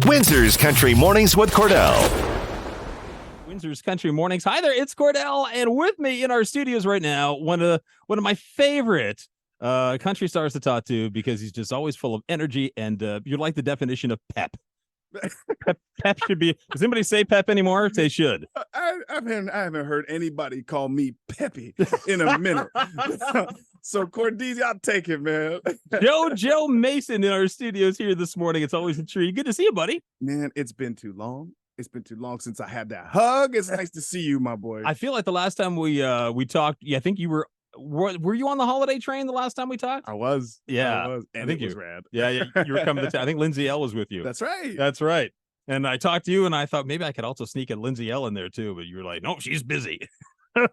Windsors Country Mornings with Cordell. Windsors Country Mornings. Hi there, it's Cordell, and with me in our studios right now, one of my favorite country stars to talk to because he's just always full of energy, and you're like the definition of pep. Pep should be. Does anybody say pep anymore? They should. I haven't heard anybody call me Peppy in a minute. So Cordeezy, I'll take it, man. Jojo Mason in our studios here this morning. It's always a treat. Good to see you, buddy. Man, it's been too long. It's been too long since I had that hug. It's nice to see you, my boy. I feel like the last time we talked, I think you were you on the holiday train the last time we talked? I was. Yeah. I was. And I think it was rad. Yeah, you were coming to town. I think Lindsay L was with you. That's right. That's right. And I talked to you, and I thought maybe I could also sneak a Lindsay L in there too, but you were like, no, she's busy.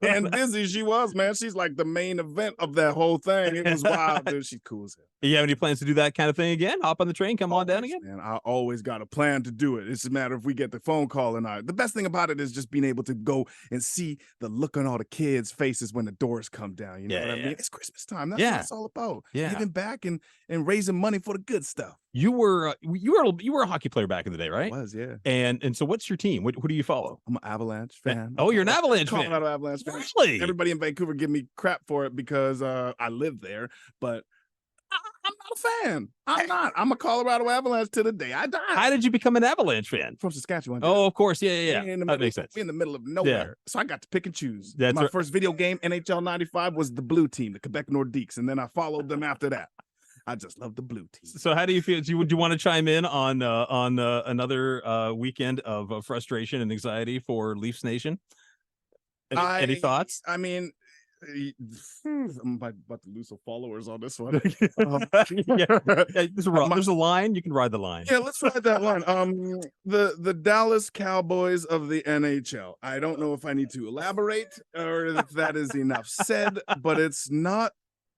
And busy she was, man. She's like the main event of that whole thing. It was wild, dude. She's cool as hell. You have any plans to do that kind of thing again? Hop on the train, come on down again? Man, I always got a plan to do it. It's a matter if we get the phone call or not. The best thing about it is just being able to go and see the look on all the kids' faces when the doors come down. You know what I mean? It's Christmas time. That's what it's all about. Yeah. Giving back and raising money for the good stuff. You were a hockey player back in the day, right? I was, yeah. And so what's your team? Who do you follow? I'm an Avalanche fan. Oh, you're an Avalanche fan. Colorado Avalanche fan. Really? Everybody in Vancouver give me crap for it because I live there, but I'm not a fan. I'm not. I'm a Colorado Avalanche to the day I die. How did you become an Avalanche fan? From Saskatchewan. Oh, of course. Yeah. That makes sense. We're in the middle of nowhere. So I got to pick and choose. That's My first video game, NHL 95, was the blue team, the Quebec Nordiques, and then I followed them after that. I just love the blue team. So how do you feel? Would you want to chime in on another weekend of frustration and anxiety for Leafs Nation? Any thoughts? I mean, I'm about to lose some followers on this one. There's a line. You can ride the line. Yeah, let's ride that line. The Dallas Cowboys of the NHL. I don't know if I need to elaborate or if that is enough said, but it's not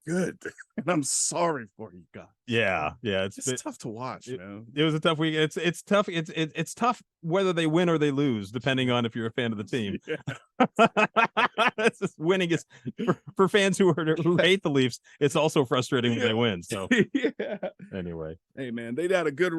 good, and I'm sorry for you guys. Yeah, it's tough to watch. It was a tough week. It's tough. It's tough whether they win or they lose, depending on if you're a fan of the team. It's just winning is for fans who hate the Leafs. It's also frustrating when they win. So anyway, hey man, they had a good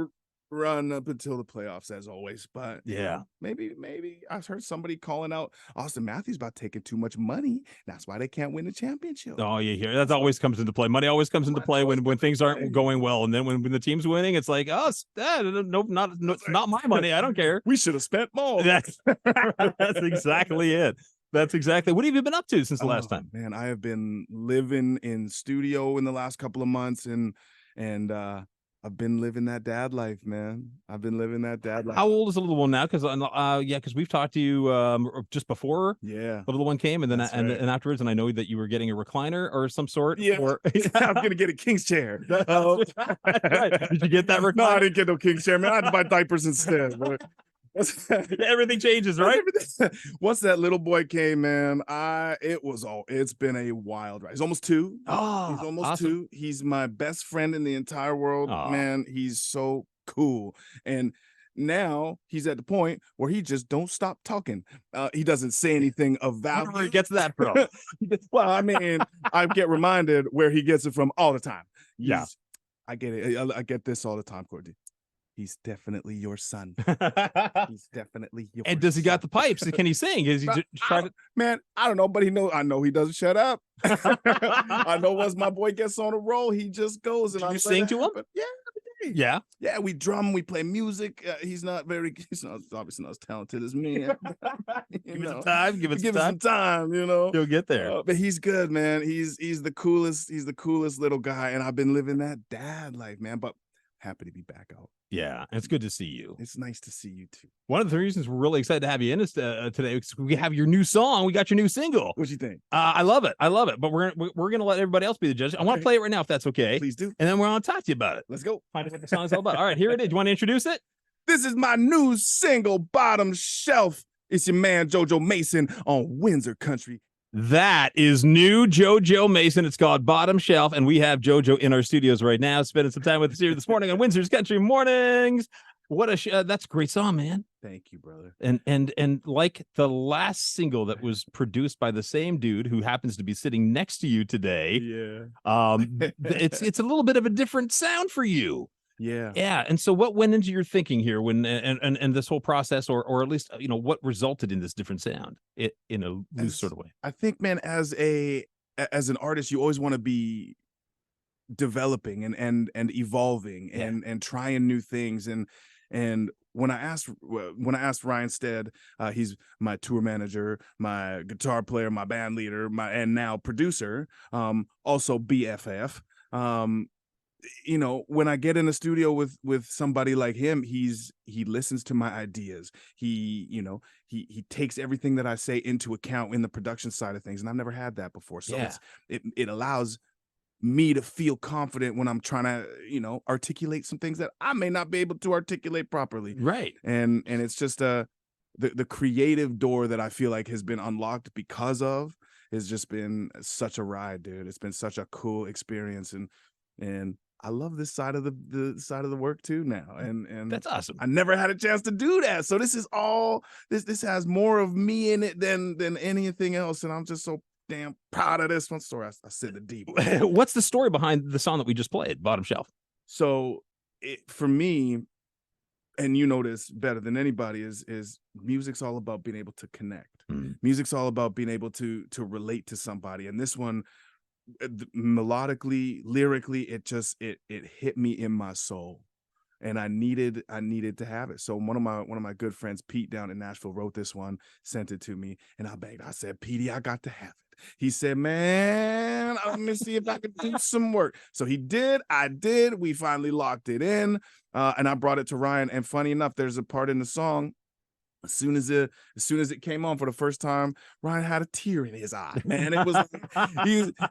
run up until the playoffs, as always. But maybe I heard somebody calling out Austin Matthews about taking too much money. That's why they can't win the championship. Oh, you hear that always comes into play. Money always comes into play when things aren't going well, and then when the team's winning, it's like, oh, nope, not my money. I don't care. We should have spent more. That's exactly it. That's exactly. What have you been up to since the last time? Man, I have been living in studio in the last couple of months, and I've been living that dad life, man. I've been living that dad life. How old is the little one now? Because we've talked to you just before. Yeah, the little one came, and then and afterwards, and I know that you were getting a recliner or some sort. Yeah, I'm gonna get a king's chair. Right. Did you get that recliner? No, I didn't get no king's chair, man. I had to buy diapers instead. Everything changes, right? Once that little boy came, man, it's been a wild ride. He's almost 2. He's almost awesome. 2. He's my best friend in the entire world. Man, he's so cool. And now he's at the point where he just don't stop talking. He doesn't say anything of value. Where he gets that from? Well, I mean, I get reminded where he gets it from all the time. I get it. I get this all the time, Courtney. He's definitely your son. He's definitely your And does he got the pipes? Can he sing? Is he Man, I don't know, but I know he doesn't shut up. I know once my boy gets on a roll, he just goes. And you sing to him? Yeah. Yeah, we drum, we play music. He's obviously not as talented as me. Give it some time. Give it some time, you know. He'll get there. But he's good, man. He's the coolest little guy. And I've been living that dad life, man. But happy to be back out. Yeah, it's good to see you. It's nice to see you too. One of the reasons we're really excited to have you in us today is we have your new song. We got your new single. What you think? I love it. But we're gonna let everybody else be the judge. I want to play it right now, if that's okay. Please do. And then we're gonna talk to you about it. Let's go. Find out what the song's all about. All right, here it is. You want to introduce it? This is my new single, Bottom Shelf. It's your man Jojo Mason on Windsor Country. That is new Jojo Mason. It's called Bottom Shelf, and we have Jojo in our studios right now, spending some time with us here this morning on Windsors Country Mornings. What a that's a great song, man. Thank you, brother. And like the last single that was produced by the same dude who happens to be sitting next to you today. Yeah. It's a little bit of a different sound for you. Yeah. Yeah. And so what went into your thinking here when and this whole process, or at least, what resulted in this different sound in a loose sort of way? I think, man, as an artist, you always want to be developing and evolving and trying new things. And when I asked Ryan Stead, he's my tour manager, my guitar player, my band leader, and now producer, also BFF. When I get in the studio with somebody like him, he listens to my ideas. He takes everything that I say into account in the production side of things, and I've never had that before. So it allows me to feel confident when I'm trying to, articulate some things that I may not be able to articulate properly. Right. And it's just the creative door that I feel like has been unlocked because of has just been such a ride, dude. It's been such a cool experience, and I love this side of the work too now. And that's awesome. I never had a chance to do that. So this is all this has more of me in it than anything else. And I'm just so damn proud of this one. Story. I said the deep. What's the story behind the song that we just played, Bottom Shelf? So for me, and you know this better than anybody, is music's all about being able to connect. Music's all about being able to relate to somebody. And this one, melodically, lyrically, it hit me in my soul, and I needed to have it. So one of my good friends, Pete, down in Nashville, wrote this one, sent it to me, and I begged. I said, Petey, I got to have it. He said, man, let me see if I can do some work. So he did. I did. We finally locked it in, and I brought it to Ryan. And funny enough, there's a part in the song. As soon as it came on for the first time, Ryan had a tear in his eye, man. It was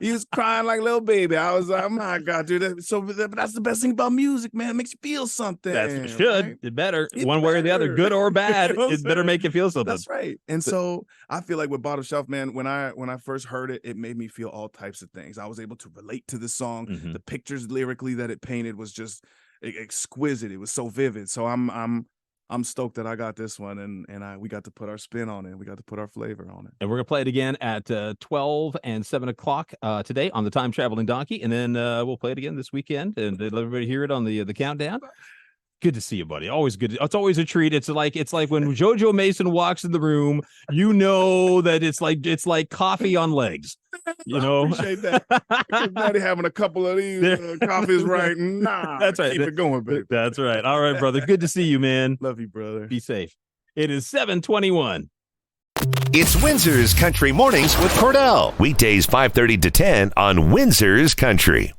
he was crying like a little baby. I was like, oh my God, dude. But that's the best thing about music, man. It makes you feel something. That's what it should. Right? It better. One way or the other, good or bad, it better make you feel something. That's right. And so I feel like with Bottom Shelf, man, when I first heard it, it made me feel all types of things. I was able to relate to the song. Mm-hmm. The pictures lyrically that it painted was just exquisite. It was so vivid. So I'm stoked that I got this one, and we got to put our spin on it. We got to put our flavor on it. And we're going to play it again at 12 and 7 o'clock today on the Time Traveling Donkey. And then we'll play it again this weekend and let everybody hear it on the countdown. Good to see you, buddy. Always good. It's always a treat. It's like when Jojo Mason walks in the room, that it's like coffee on legs. I appreciate that. Daddy having a couple of these coffees right now. That's right. Keep it going, baby. That's right. All right, brother. Good to see you, man. Love you, brother. Be safe. It is 7:21. It's Windsors Country Mornings with Cordell. Weekdays 5:30 to 10 on Windsors Country.